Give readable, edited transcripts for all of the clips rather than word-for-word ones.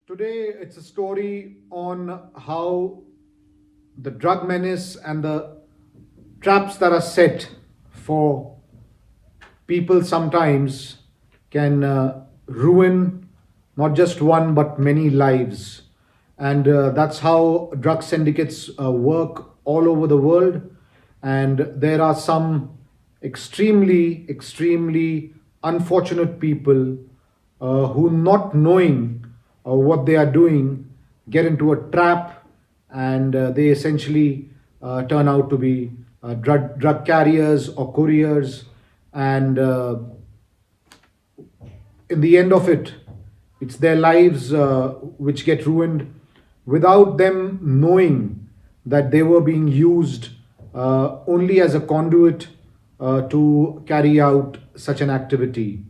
Today, it's a story on how the drug menace and the traps that are set for people sometimes can ruin not just one but many lives. And that's how drug syndicates work all over the world. And there are some extremely unfortunate people who, not knowing what they are doing, get into a trap, and they essentially turn out to be drug carriers or couriers. And in the end of it, it's their lives which get ruined without them knowing that they were being used only as a conduit to carry out such an activity.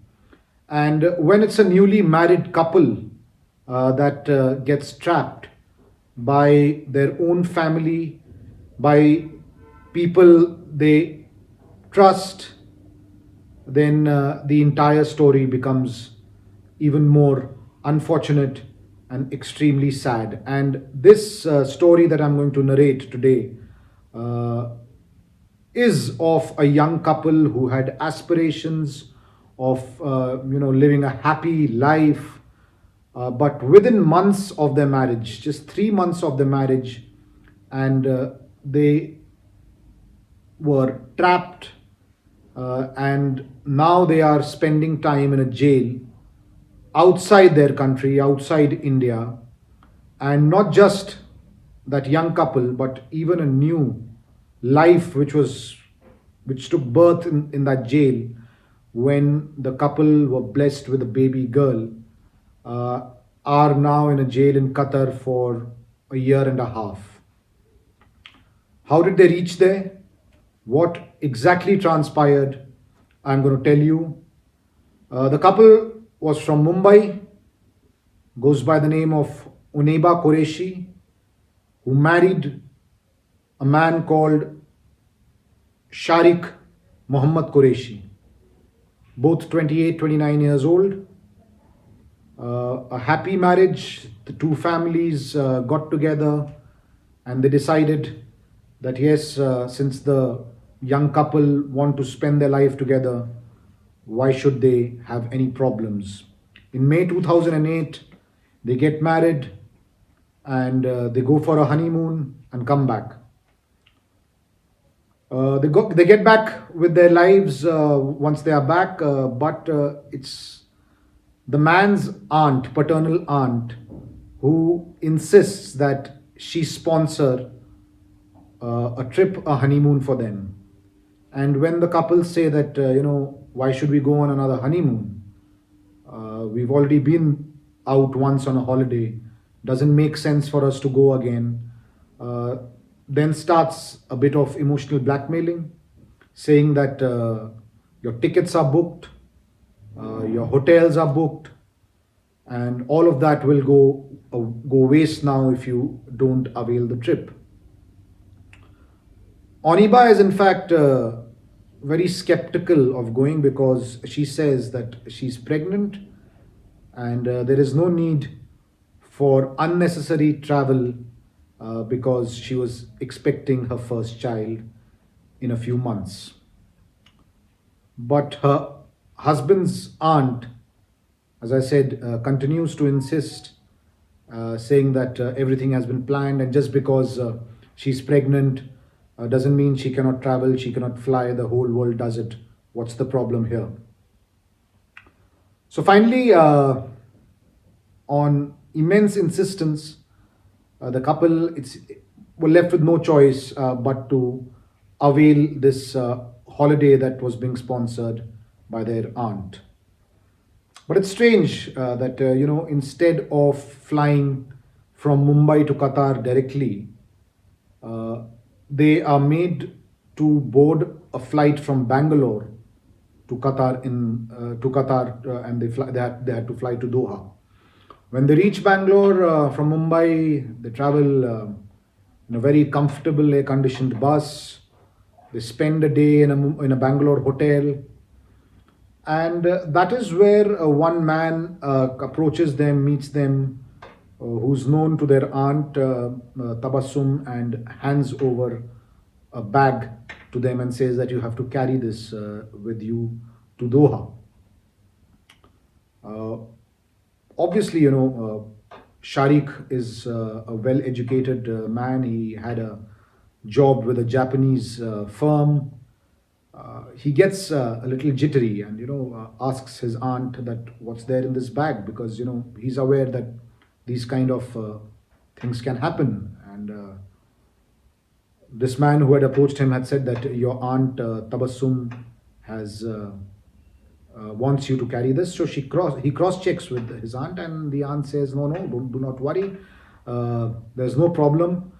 And when it's a newly married couple that gets trapped by their own family, by people they trust, then the entire story becomes even more unfortunate and extremely sad. And this story that I'm going to narrate today uh, is of a young couple who had aspirations of living a happy life, but within months of their marriage, just 3 months of their marriage, and they were trapped, and now they are spending time in a jail outside their country, outside India. And not just that young couple, but even a new life which took birth in that jail when the couple were blessed with a baby girl, uh, are now in a jail in Qatar for a year and a half. How did they reach there? What exactly transpired? I'm going to tell you. The couple was from Mumbai, goes by the name of Oniba Qureshi, who married a man called Sharik Muhammad Qureshi, both 28, 29 years old. A happy marriage. The two families got together and they decided that yes, since the young couple want to spend their life together, why should they have any problems? In May 2008, they get married, and they go for a honeymoon and come back. They get back with their lives once they are back, but it's the man's aunt, paternal aunt, who insists that she sponsor a trip, a honeymoon for them. And when the couples say that, why should we go on another honeymoon? We've already been out once on a holiday. Doesn't make sense for us to go again. Uh, then starts a bit of emotional blackmailing, saying that your tickets are booked, your hotels are booked, and all of that will go waste now if you don't avail the trip. Oniba is in fact very skeptical of going because she says that she's pregnant, and there is no need for unnecessary travel because she was expecting her first child in a few months. But her husband's aunt, as I said, continues to insist, saying that everything has been planned, and just because she's pregnant doesn't mean she cannot travel, she cannot fly, the whole world does it. What's the problem here? So finally, on immense insistence, the couple were left with no choice but to avail this holiday that was being sponsored by their aunt. But it's strange that instead of flying from Mumbai to Qatar directly, uh, they are made to board a flight from Bangalore to Qatar, and they had to fly to Doha. When they reach Bangalore from Mumbai, they travel in a very comfortable air-conditioned bus. They spend a day in a Bangalore hotel, and that is where one man approaches them, meets them, who's known to their aunt Tabassum, and hands over a bag to them and says that you have to carry this with you to Doha. Uh, Obviously, Sharik is a well educated man. He had a job with a Japanese firm. He gets a little jittery and asks his aunt that what's there in this bag, because he's aware that these kind of things can happen. And this man who had approached him had said that your aunt Tabassum has wants you to carry this. So he cross checks with his aunt, and the aunt says, no, no, do not worry. There's no problem.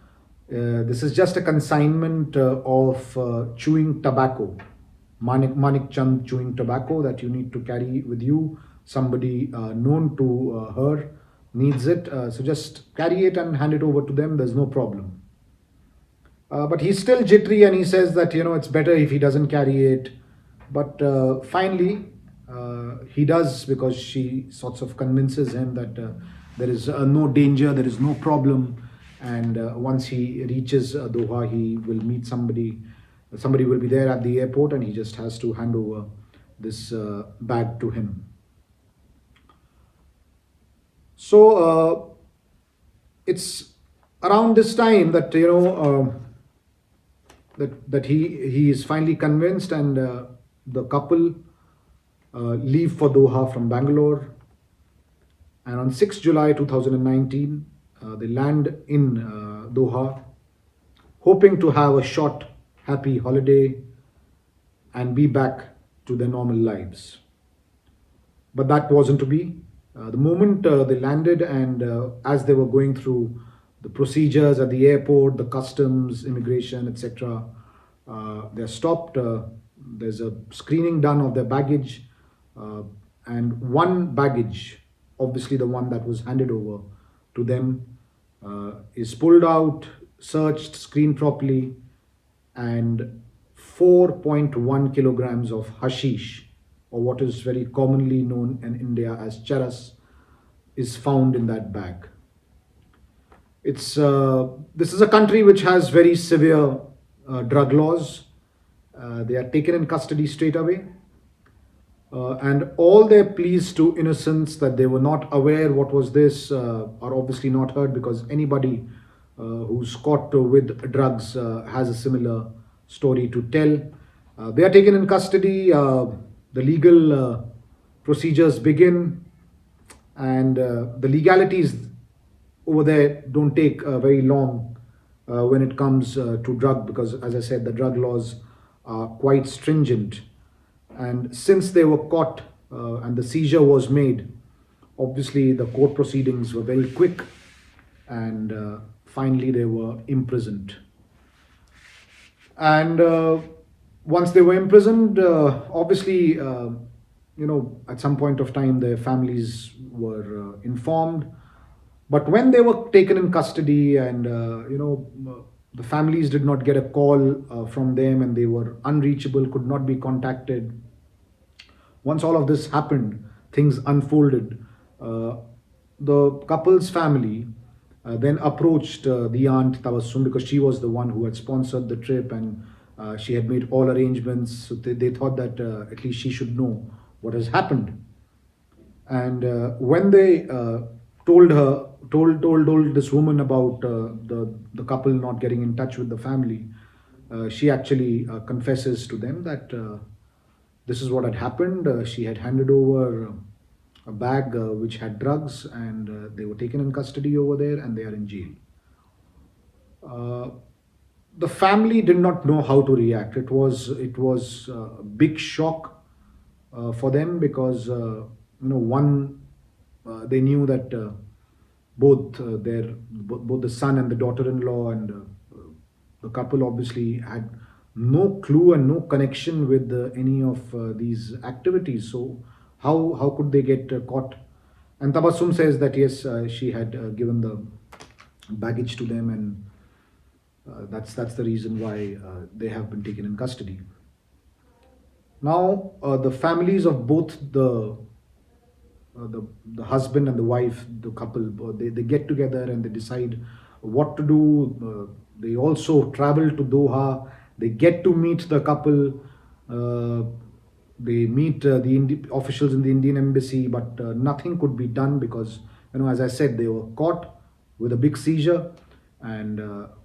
This is just a consignment of chewing tobacco, Manik Chand chewing tobacco that you need to carry with you. Somebody known to her needs it, so just carry it and hand it over to them. There's no problem. But he's still jittery, and he says that it's better if he doesn't carry it. But finally, he does, because she sorts of convinces him that there is no danger, there is no problem, and once he reaches Doha, he will meet somebody. Somebody will be there at the airport, and he just has to hand over this bag to him. So it's around this time that that he is finally convinced, and the couple leave for Doha from Bangalore. And on 6th July 2019, they land in Doha, hoping to have a short, happy holiday and be back to their normal lives. But that wasn't to be. The moment they landed, and as they were going through the procedures at the airport, the customs, immigration, etc., they're stopped. There's a screening done of their baggage, and one baggage, obviously the one that was handed over to them, is pulled out, searched, screened properly, and 4.1 kilograms of hashish, or what is very commonly known in India as charas, is found in that bag. This is a country which has very severe drug laws. They are taken in custody straight away, and all their pleas to innocence that they were not aware what was this are obviously not heard, because anybody who's caught with drugs has a similar story to tell. They are taken in custody. The legal procedures begin, and the legalities over there don't take very long when it comes to drug, because, as I said, the drug laws are quite stringent. And since they were caught and the seizure was made, obviously the court proceedings were very quick, and finally they were imprisoned. And once they were imprisoned, obviously, at some point of time, their families were informed. But when they were taken in custody, and the families did not get a call from them, and they were unreachable, could not be contacted. Once all of this happened, things unfolded. The couple's family then approached the aunt Tabassum, because she was the one who had sponsored the trip, and she had made all arrangements. So they thought that at least she should know what has happened. And when they told this woman about the couple not getting in touch with the family, she actually confesses to them that this is what had happened. She had handed over a bag which had drugs, and they were taken in custody over there, and they are in jail. Uh, the family did not know how to react. It was a big shock for them, because one, they knew that both the son and the daughter-in-law, and the couple obviously had no clue and no connection with any of these activities. So how could they get caught? And Tabassum says that yes, she had given the baggage to them, and that's the reason why they have been taken in custody. Now the families of both the the husband and the wife, the couple, they get together and they decide what to do. They also travel to Doha. They get to meet the couple. Uh, they meet the officials in the Indian embassy, but nothing could be done because, as I said, they were caught with a big seizure, and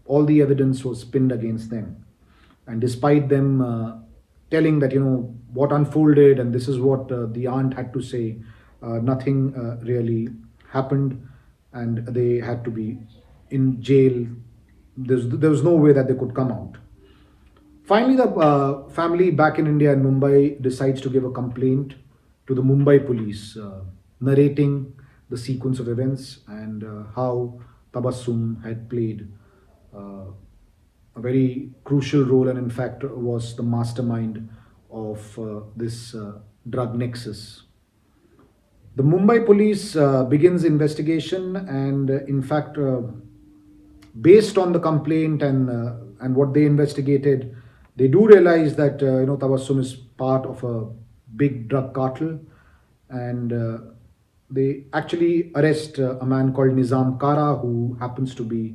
all the evidence was pinned against them. And despite them telling that what unfolded and this is what the aunt had to say, nothing really happened, and they had to be in jail. There was no way that they could come out. Finally, the family back in India in Mumbai decides to give a complaint to the Mumbai police, narrating the sequence of events and how Tabassum had played uh, a very crucial role and, in fact, was the mastermind of this drug nexus. The Mumbai police begins investigation, and in fact, based on the complaint and what they investigated, they do realize that Tabassum is part of a big drug cartel, and they actually arrest a man called Nizam Kara, who happens to be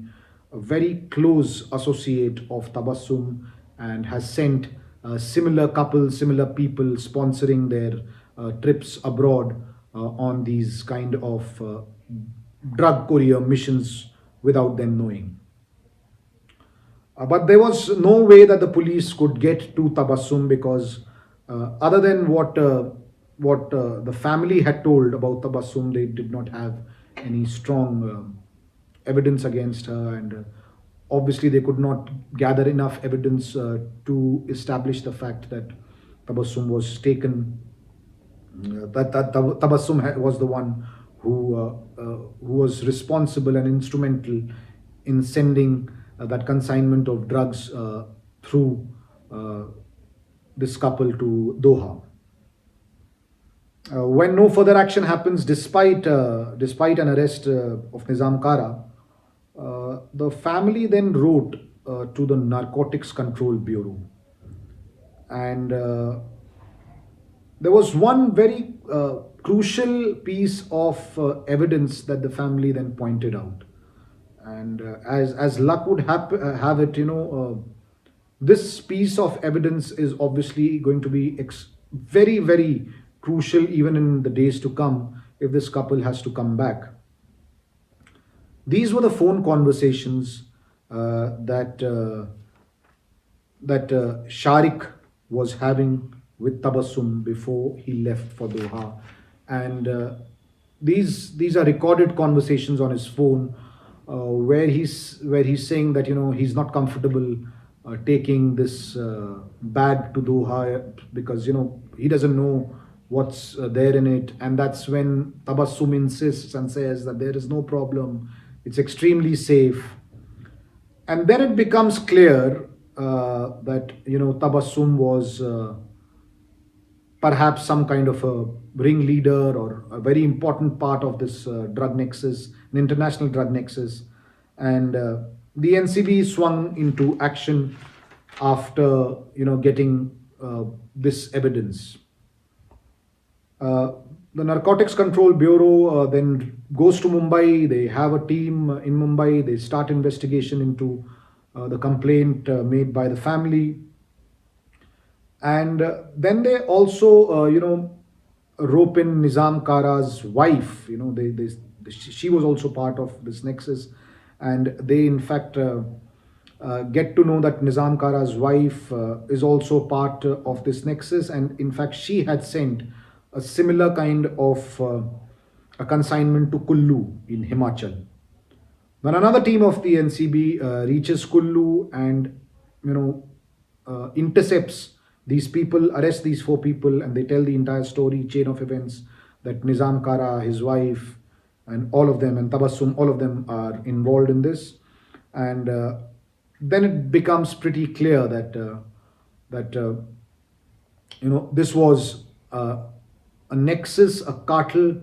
a very close associate of Tabassum and has sent similar couples, similar people sponsoring their trips abroad on these kind of drug courier missions without them knowing. But there was no way that the police could get to Tabassum because, other than what the family had told about Tabassum, they did not have any strong evidence against her, and obviously they could not gather enough evidence to establish the fact that Tabassum was taken. Tabassum was the one who was responsible and instrumental in sending that consignment of drugs through uh, this couple to Doha. When no further action happens, despite an arrest of Nizam Kara, the family then wrote to the Narcotics Control Bureau, and there was one very crucial piece of evidence that the family then pointed out, and as luck would have it, this piece of evidence is obviously going to be very very crucial even in the days to come if this couple has to come back. These were the phone conversations that Sharik was having with Tabassum before he left for Doha, and these are recorded conversations on his phone, where he's saying that he's not comfortable taking this bag to Doha because he doesn't know what's there in it, and that's when Tabassum insists and says that there is no problem, it's extremely safe. And then it becomes clear that Tabassum was perhaps some kind of a ringleader or a very important part of this drug nexus, an international drug nexus, and the NCB swung into action after getting this evidence. The Narcotics Control Bureau then goes to Mumbai. They have a team in Mumbai. They start investigation into the complaint made by the family, and then they also rope in Nizam Kara's wife. She was also part of this nexus, and they in fact get to know that Nizam Kara's wife is also part of this nexus, and in fact she had sent a similar kind of a consignment to Kullu in Himachal. When another team of the NCB reaches Kullu and intercepts these people, arrest these four people, and they tell the entire story, chain of events, that Nizam Kara, his wife, and all of them, and Tabassum, all of them are involved in this, and then it becomes pretty clear that this was a nexus, a cartel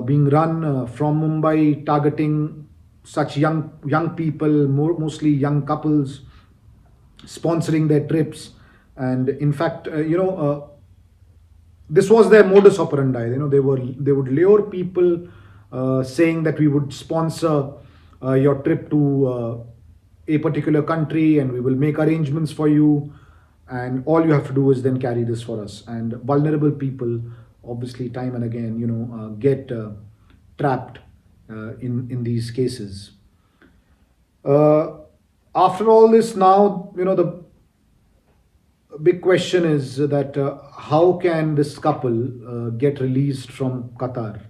being run from Mumbai, targeting such young people, mostly young couples, sponsoring their trips, and in fact, this was their modus operandi. They would lure people, saying that we would sponsor your trip to a particular country, and we will make arrangements for you, and all you have to do is then carry this for us. And vulnerable people, obviously, time and again, get trapped in these cases. uh, After all this, now, the big question is that, how can this couple get released from Qatar?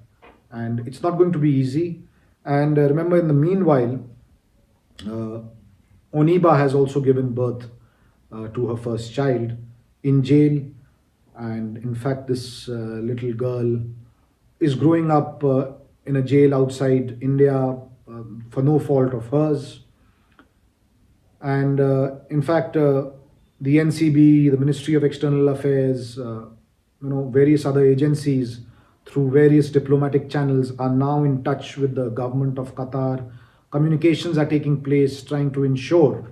And it's not going to be easy. And remember, in the meanwhile, uh, Oniba has also given birth to her first child in jail. And in fact, this little girl is growing up in a jail outside India, for no fault of hers. And in fact, the NCB, the Ministry of External Affairs, various other agencies, through various diplomatic channels, are now in touch with the government of Qatar. Communications are taking place trying to ensure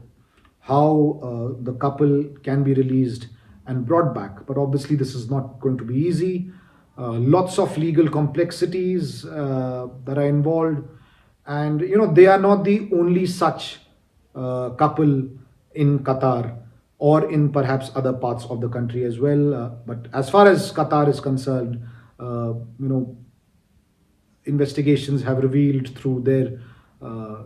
how the couple can be released and brought back. But obviously, this is not going to be easy. Lots of legal complexities that are involved. And, they are not the only such couple in Qatar, or in perhaps other parts of the country as well. But as far as Qatar is concerned, uh, you know, investigations have revealed through their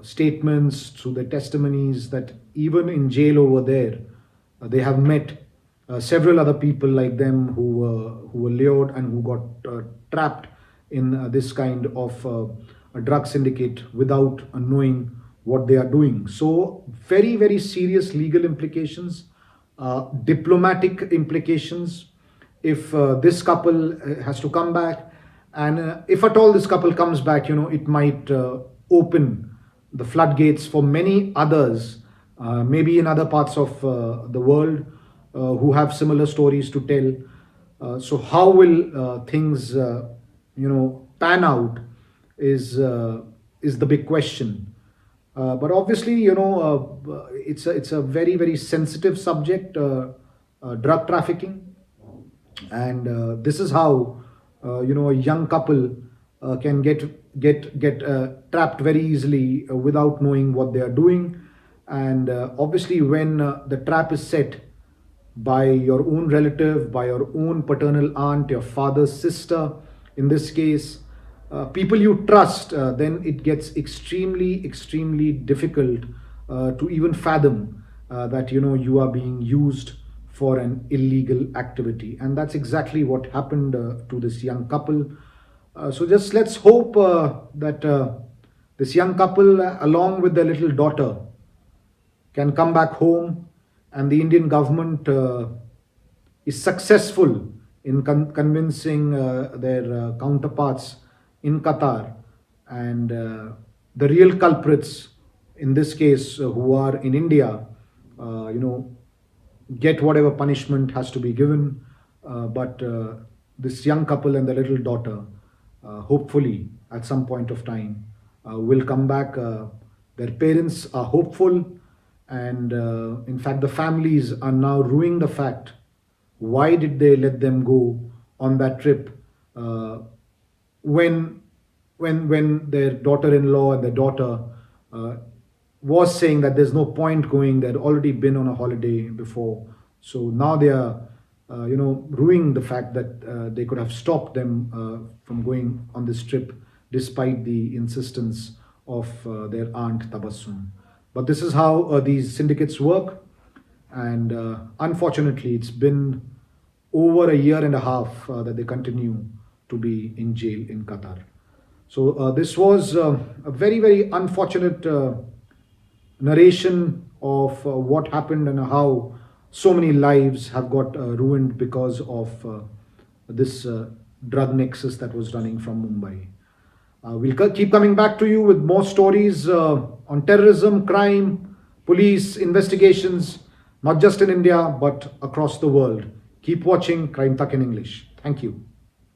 statements, through their testimonies, that even in jail over there, they have met several other people like them who were lured and who got trapped in this kind of a drug syndicate without knowing what they are doing. So, very, very serious legal implications, diplomatic implications. If this couple has to come back, and if at all this couple comes back, it might open the floodgates for many others, maybe in other parts of the world, who have similar stories to tell. So, how will things, pan out is the big question. But obviously, it's a very, very sensitive subject, drug trafficking. And this is how, a young couple can get trapped very easily without knowing what they are doing. And obviously, when the trap is set by your own relative, by your own paternal aunt, your father's sister, in this case, people you trust, then it gets extremely, extremely difficult to even fathom that, you are being used for an illegal activity. And that's exactly what happened to this young couple. So just let's hope that this young couple, along with their little daughter, can come back home, and the Indian government is successful in convincing their counterparts in Qatar, and the real culprits in this case, who are in India, get whatever punishment has to be given. But this young couple and the little daughter, hopefully, at some point of time, will come back. Their parents are hopeful, and in fact, the families are now ruining the fact, why did they let them go on that trip, when when their daughter-in-law and their daughter uh, was saying that there's no point going. They'd already been on a holiday before, so now they are, ruining the fact that they could have stopped them from going on this trip, despite the insistence of their aunt Tabassum. But this is how these syndicates work, and unfortunately, it's been over a year and a half that they continue to be in jail in Qatar. So this was a very, very unfortunate narration of what happened and how so many lives have got ruined because of this drug nexus that was running from Mumbai. We'll keep coming back to you with more stories on terrorism, crime, police investigations, not just in India but across the world. Keep watching Crimetak in English. Thank you.